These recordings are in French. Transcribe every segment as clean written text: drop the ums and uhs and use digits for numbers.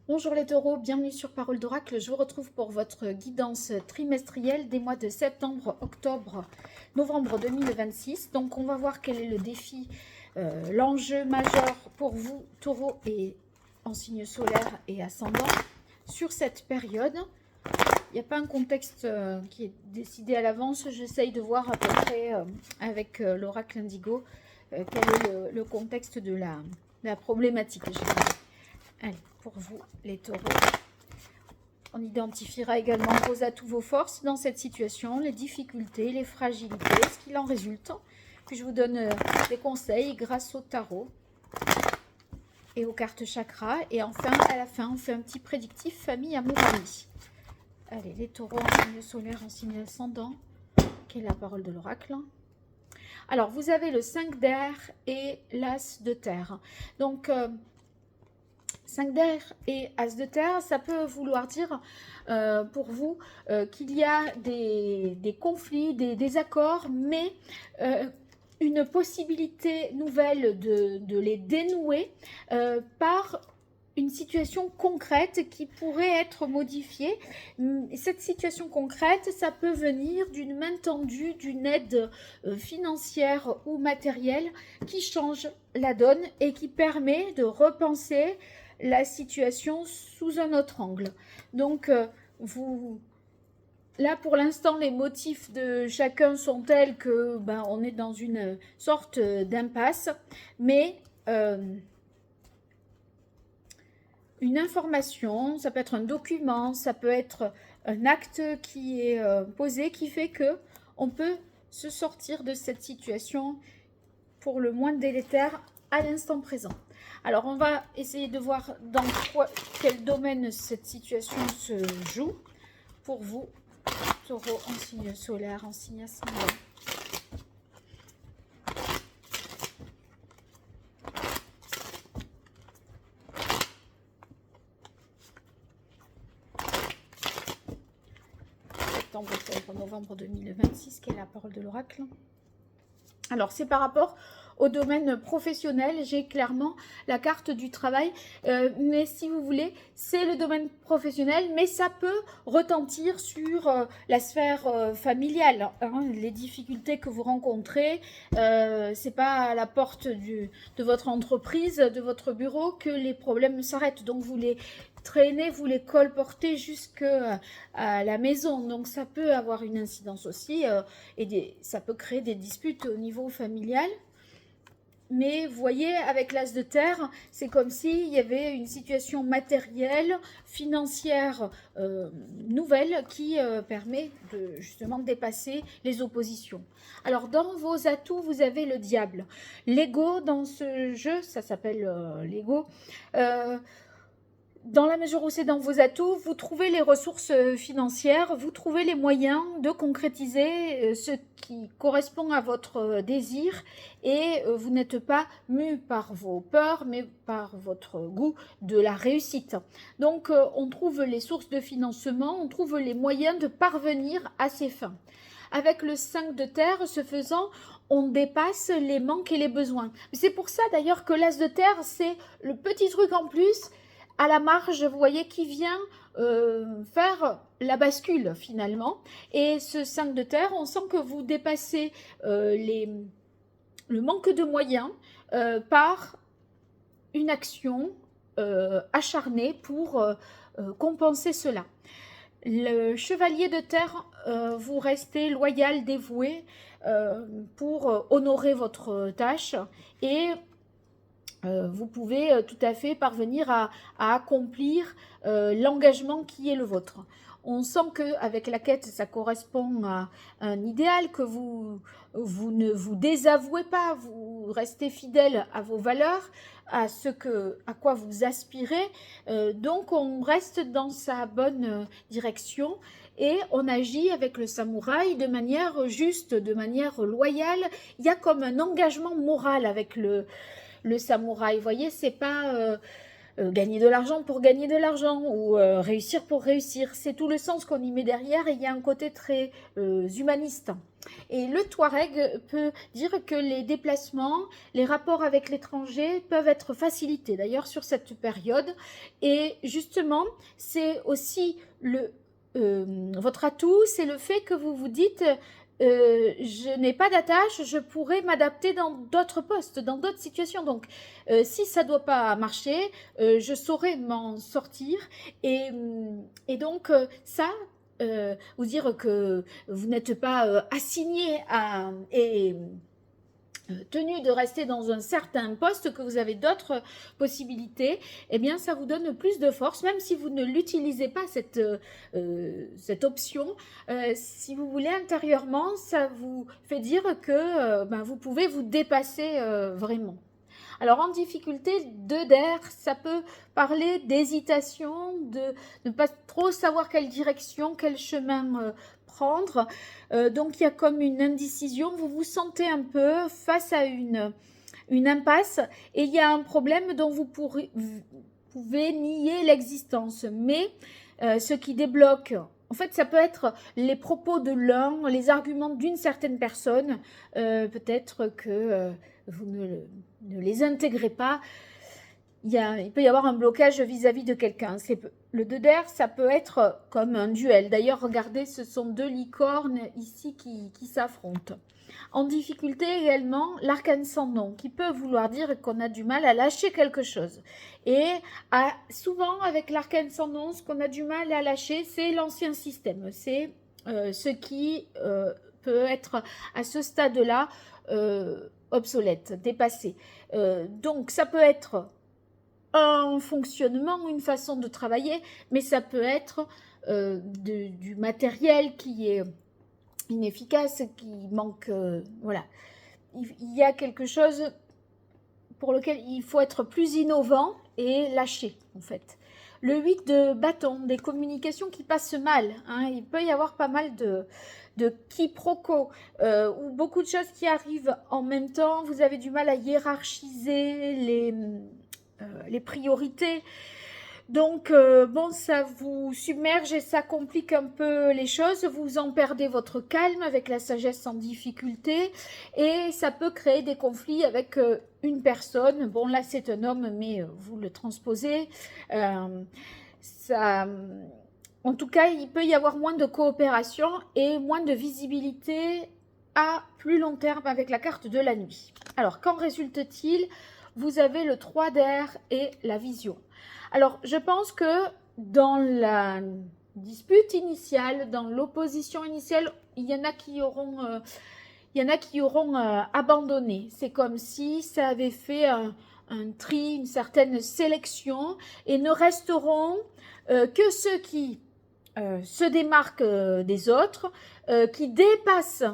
Bonjour les taureaux, bienvenue sur Parole d'Oracle. Je vous retrouve pour votre guidance trimestrielle des mois de septembre, octobre, novembre 2026. Donc on va voir quel est le défi, l'enjeu majeur pour vous, taureaux et en signe solaire et ascendant, sur cette période. Il n'y a pas un contexte qui est décidé à l'avance. J'essaye de voir à peu près avec l'oracle indigo quel est le contexte de la problématique. Allez, pour vous, les taureaux, on identifiera également vos atouts, vos forces dans cette situation, les difficultés, les fragilités, ce qu'il en résulte. Puis je vous donne des conseils grâce au tarot et aux cartes chakras. Et enfin, à la fin, on fait un petit prédictif famille, amour, amis. Allez, les taureaux en signe solaire, en signe ascendant. Quelle est la parole de l'oracle? Alors, vous avez le 5 d'air et l'as de terre. Donc, 5 d'air et as de terre, ça peut vouloir dire pour vous qu'il y a des conflits, des désaccords, mais une possibilité nouvelle de les dénouer par une situation concrète qui pourrait être modifiée. Cette situation concrète, ça peut venir d'une main tendue, d'une aide financière ou matérielle qui change la donne et qui permet de repenser la situation sous un autre angle. Donc, là, pour l'instant, les motifs de chacun sont tels que on est dans une sorte d'impasse, mais une information, ça peut être un document, ça peut être un acte qui est posé, qui fait que on peut se sortir de cette situation pour le moins délétère à l'instant présent. Alors, on va essayer de voir dans quel domaine cette situation se joue pour vous, taureau en signe solaire, en signe ascendant. Septembre, octobre, novembre 2026, quelle est la parole de l'oracle? Alors, c'est par rapport au domaine professionnel, j'ai clairement la carte du travail, mais si vous voulez, c'est le domaine professionnel, mais ça peut retentir sur la sphère familiale, hein, les difficultés que vous rencontrez, c'est pas à la porte de votre entreprise, de votre bureau que les problèmes s'arrêtent, donc vous les traînez, vous les colportez jusqu'à la maison, donc ça peut avoir une incidence aussi, et ça peut créer des disputes au niveau familial. Mais vous voyez, avec l'as de terre, c'est comme s'il y avait une situation matérielle, financière nouvelle qui permet justement de dépasser les oppositions. Alors, dans vos atouts, vous avez le diable. L'ego, dans ce jeu, ça s'appelle l'ego. Dans la mesure où c'est dans vos atouts, vous trouvez les ressources financières, vous trouvez les moyens de concrétiser ce qui correspond à votre désir et vous n'êtes pas mu par vos peurs, mais par votre goût de la réussite. Donc, on trouve les sources de financement, on trouve les moyens de parvenir à ces fins. Avec le 5 de terre, ce faisant, on dépasse les manques et les besoins. C'est pour ça d'ailleurs que l'as de terre, c'est le petit truc en plus à la marge, vous voyez, qui vient faire la bascule finalement. Et ce 5 de terre, on sent que vous dépassez le manque de moyens par une action acharnée pour compenser cela. Le chevalier de terre, vous restez loyal, dévoué pour honorer votre tâche et vous pouvez tout à fait parvenir à accomplir l'engagement qui est le vôtre. On sent qu'avec la quête, ça correspond à un idéal, que vous ne vous désavouez pas, vous restez fidèle à vos valeurs, à quoi vous aspirez. Donc, on reste dans sa bonne direction et on agit avec le samouraï de manière juste, de manière loyale. Il y a comme un engagement moral avec le samouraï. Vous voyez, c'est pas gagner de l'argent pour gagner de l'argent ou réussir pour réussir. C'est tout le sens qu'on y met derrière et il y a un côté très humaniste. Et le Touareg peut dire que les déplacements, les rapports avec l'étranger peuvent être facilités d'ailleurs sur cette période. Et justement, c'est aussi votre atout, c'est le fait que vous vous dites je n'ai pas d'attache, je pourrais m'adapter dans d'autres postes, dans d'autres situations. Donc, si ça ne doit pas marcher, je saurais m'en sortir. Et donc, ça, vous dire que vous n'êtes pas assigné et tenu de rester dans un certain poste, que vous avez d'autres possibilités, eh bien ça vous donne plus de force, même si vous ne l'utilisez pas cette option. Si vous voulez, intérieurement, ça vous fait dire que vous pouvez vous dépasser vraiment. Alors en difficulté, 2 d'air, ça peut parler d'hésitation, de ne pas trop savoir quelle direction, quel chemin prendre. Donc il y a comme une indécision, vous vous sentez un peu face à une impasse et il y a un problème dont vous pouvez nier l'existence. Mais ce qui débloque, en fait, ça peut être les propos de l'un, les arguments d'une certaine personne. Peut-être que vous ne les intégrez pas. Il peut y avoir un blocage vis-à-vis de quelqu'un. Le 2 d'air, ça peut être comme un duel. D'ailleurs, regardez, ce sont 2 licornes ici qui s'affrontent. En difficulté également, l'arcane sans nom, qui peut vouloir dire qu'on a du mal à lâcher quelque chose. Et souvent, avec l'arcane sans nom, ce qu'on a du mal à lâcher, c'est l'ancien système. C'est ce qui peut être à ce stade-là obsolète, dépassé. Donc, ça peut être un fonctionnement, une façon de travailler, mais ça peut être du matériel qui est inefficace, qui manque, voilà. Il y a quelque chose pour lequel il faut être plus innovant et lâcher, en fait. Le 8 de bâton, des communications qui passent mal, hein. Il peut y avoir pas mal de quiproquos ou beaucoup de choses qui arrivent en même temps. Vous avez du mal à hiérarchiser les priorités. Donc, bon, ça vous submerge et ça complique un peu les choses. Vous en perdez votre calme avec la sagesse en difficulté et ça peut créer des conflits avec une personne. Bon, là, c'est un homme, mais vous le transposez. En tout cas, il peut y avoir moins de coopération et moins de visibilité à plus long terme avec la carte de la nuit. Alors, qu'en résulte-t-il? Vous avez le 3 d'air et la vision. Alors, je pense que dans la dispute initiale, dans l'opposition initiale, il y en a qui auront abandonné. C'est comme si ça avait fait un tri, une certaine sélection, et ne resteront que ceux qui se démarquent des autres, qui dépassent,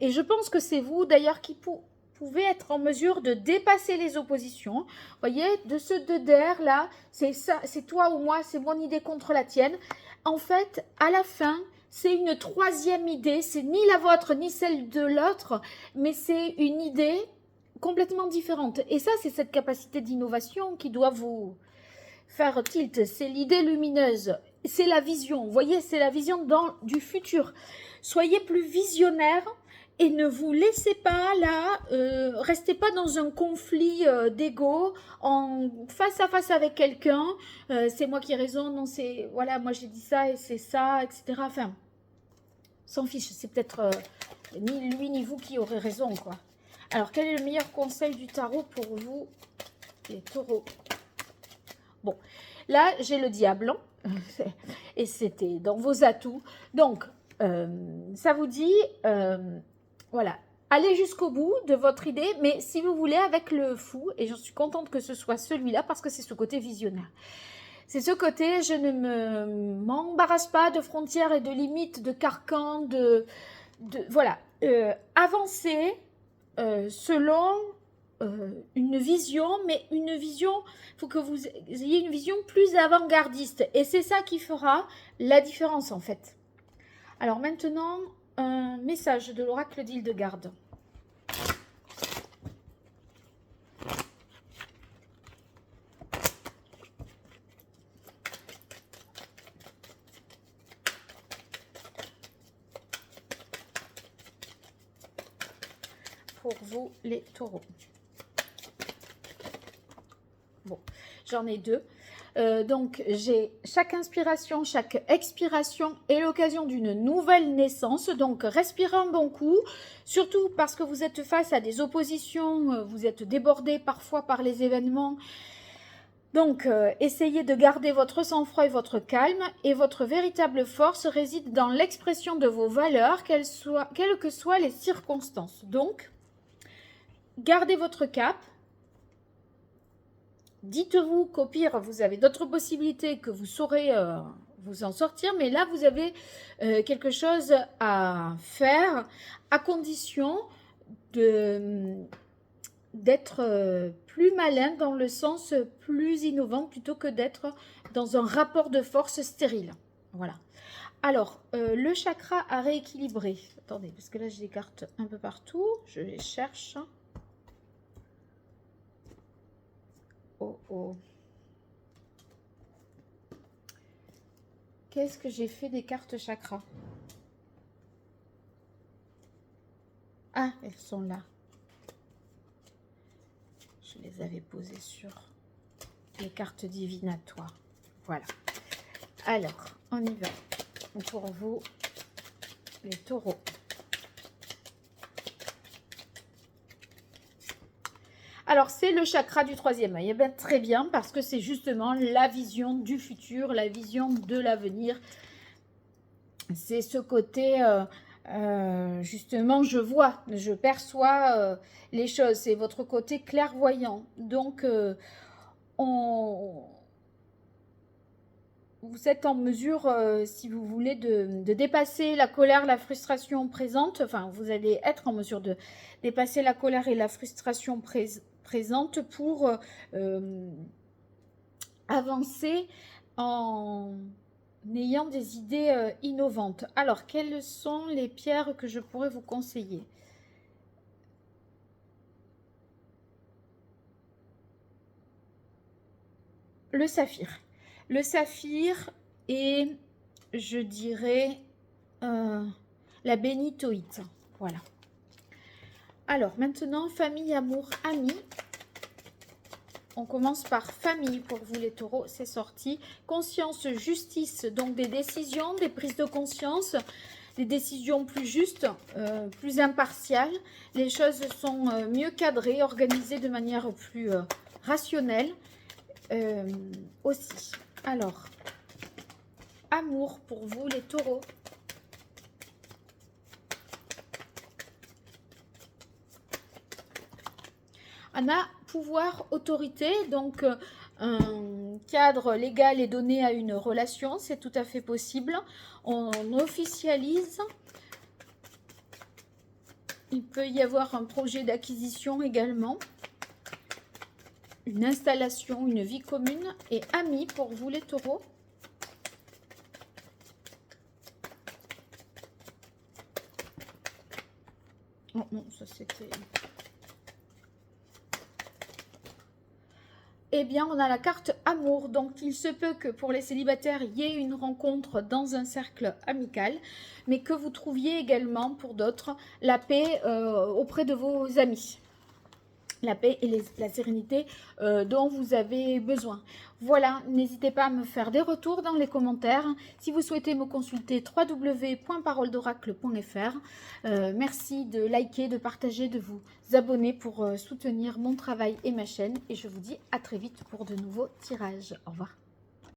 et je pense que c'est vous d'ailleurs qui pouvez être en mesure de dépasser les oppositions. Vous voyez, de ce 2 d'air là, c'est ça, c'est toi ou moi, c'est mon idée contre la tienne. En fait, à la fin, c'est une troisième idée, c'est ni la vôtre ni celle de l'autre, mais c'est une idée complètement différente. Et ça, c'est cette capacité d'innovation qui doit vous faire tilt. C'est l'idée lumineuse, c'est la vision. Vous voyez, c'est la vision du futur. Soyez plus visionnaire. Et ne vous laissez pas là, restez pas dans un conflit d'ego, en face à face avec quelqu'un, c'est moi qui ai raison, non c'est, voilà, moi j'ai dit ça et c'est ça, etc. Enfin, s'en fiche, c'est peut-être ni lui ni vous qui aurez raison, quoi. Alors, quel est le meilleur conseil du tarot pour vous, les taureaux? Bon, là j'ai le diable, et c'était dans vos atouts. Donc, ça vous dit... voilà, allez jusqu'au bout de votre idée, mais si vous voulez avec le fou, et j'en suis contente que ce soit celui-là parce que c'est ce côté visionnaire. C'est ce côté, je ne m'embarrasse pas de frontières et de limites, de carcans, voilà, avancer selon une vision, mais une vision, il faut que vous ayez une vision plus avant-gardiste, et c'est ça qui fera la différence en fait. Alors maintenant... un message de l'oracle d'Hildegarde. pour vous les taureaux. Bon, j'en ai deux. Donc, j'ai chaque inspiration, chaque expiration est l'occasion d'une nouvelle naissance. Donc, respirez un bon coup, surtout parce que vous êtes face à des oppositions, vous êtes débordé parfois par les événements. Donc, essayez de garder votre sang-froid et votre calme. Et votre véritable force réside dans l'expression de vos valeurs, quelles que soient les circonstances. Donc, gardez votre cap. Dites-vous qu'au pire, vous avez d'autres possibilités, que vous saurez vous en sortir. Mais là, vous avez quelque chose à faire à condition d'être plus malin, dans le sens plus innovant, plutôt que d'être dans un rapport de force stérile. Voilà. Alors, le chakra à rééquilibrer. Attendez, parce que là, j'ai des cartes un peu partout. Je les cherche. Oh, oh. Qu'est-ce que j'ai fait des cartes chakra? Ah, elles sont là. Je les avais posées sur les cartes divinatoires. Voilà. Alors, on y va. Pour vous, les taureaux. Alors, c'est le chakra du troisième œil. Eh bien, très bien, parce que c'est justement la vision du futur, la vision de l'avenir. C'est ce côté, justement, je vois, je perçois les choses. C'est votre côté clairvoyant. Donc, vous êtes en mesure, si vous voulez, de dépasser la colère, la frustration présente. Enfin, vous allez être en mesure de dépasser la colère et la frustration présente pour avancer en ayant des idées innovantes. Alors, quelles sont les pierres que je pourrais vous conseiller? Le saphir. Le saphir et, je dirais, la bénitoïte. Voilà. Alors, maintenant, famille, amour, amis. On commence par famille pour vous les taureaux, c'est sorti. Conscience, justice, donc des décisions, des prises de conscience, des décisions plus justes, plus impartiales. Les choses sont mieux cadrées, organisées de manière plus rationnelle aussi. Alors, amour pour vous les taureaux. On a pouvoir, autorité, donc un cadre légal est donné à une relation, c'est tout à fait possible. On officialise. Il peut y avoir un projet d'acquisition également. Une installation, une vie commune. Et amis pour vous les taureaux. Oh non, ça c'était... Eh bien, on a la carte amour. Donc, il se peut que pour les célibataires, il y ait une rencontre dans un cercle amical, mais que vous trouviez également, pour d'autres, la paix auprès de vos amis. La paix et la sérénité dont vous avez besoin. Voilà, n'hésitez pas à me faire des retours dans les commentaires. Si vous souhaitez me consulter, www.paroledoracle.fr. Merci de liker, de partager, de vous abonner pour soutenir mon travail et ma chaîne. Et je vous dis à très vite pour de nouveaux tirages. Au revoir.